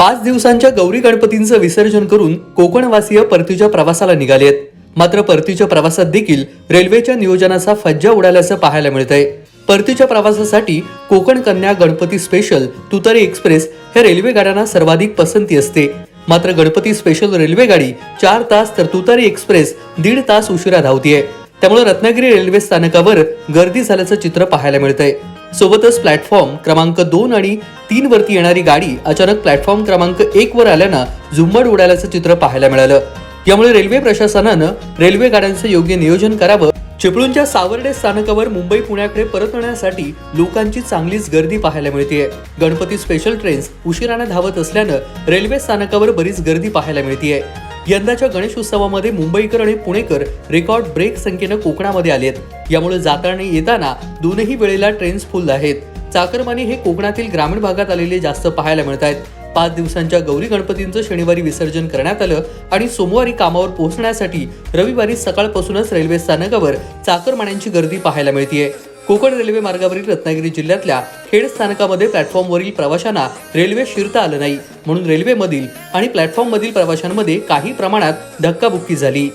5 दिवसांच्या गौरी गणपतींचं विसर्जन करून कोकणवासीय परतीच्या प्रवासाला निघाले आहेत. मात्र परतीच्या प्रवासात देखील रेल्वेच्या नियोजनाचा फज्जा उडाल्याचं पाहायला मिळतंय. परतीच्या प्रवासासाठी कोकण कन्या गणपती स्पेशल, तुतारी एक्सप्रेस हे रेल्वे गाड्यांना सर्वाधिक पसंती असते. मात्र गणपती स्पेशल रेल्वे गाडी 4 तास तर तुतारी एक्सप्रेस 1.5 तास उशिरा धावतीये. त्यामुळे रत्नागिरी रेल्वे स्थानकावर गर्दी झाल्याचं चित्र पाहायला मिळतंय. सोबतच प्लॅटफॉर्म क्रमांक 2 आणि 3 वरती येणारी गाडी अचानक प्लॅटफॉर्म क्रमांक 1 वर आल्यानं झुंबड उडाल्याचं चित्र पाहायला मिळालं. यामुळे रेल्वे प्रशासनानं रेल्वे गाड्यांचं योग्य नियोजन करावं. चिपळूणच्या सावर्डे स्थानकावर मुंबई पुण्याकडे परतण्यासाठी लोकांची चांगलीच गर्दी पाहायला मिळतेय. गणपती स्पेशल ट्रेन्स उशिराने धावत असल्यानं रेल्वे स्थानकावर बरीच गर्दी पाहायला मिळतेय. यंदाच्या गणेश उत्सवामध्ये मुंबईकर आणि पुणेकर रेकॉर्ड ब्रेक संख्येनं कोकणामध्ये आलेत. यामुळे जाताना येताना दोनही वेळेला ट्रेन्स फुल आहेत. चाकरमानी हे कोकणातील ग्रामीण भागात आलेले जास्त पाहायला मिळत आहेत. 5 दिवसांच्या गौरी गणपतींचं शनिवारी विसर्जन करण्यात आलं आणि सोमवारी कामावर पोहोचण्यासाठी रविवारी सकाळपासूनच रेल्वे स्थानकावर चाकरमान्यांची गर्दी पाहायला मिळतेय. कोकण रेल्वे मार्गावरील रत्नागिरी जिल्ह्यातल्या खेड स्थानकामध्ये प्लॅटफॉर्मवरील प्रवाशांना रेल्वे शिरता आलं नाही, म्हणून रेल्वेमधील आणि प्लॅटफॉर्ममधील प्रवाशांमध्ये काही प्रमाणात धक्काबुक्की झाली.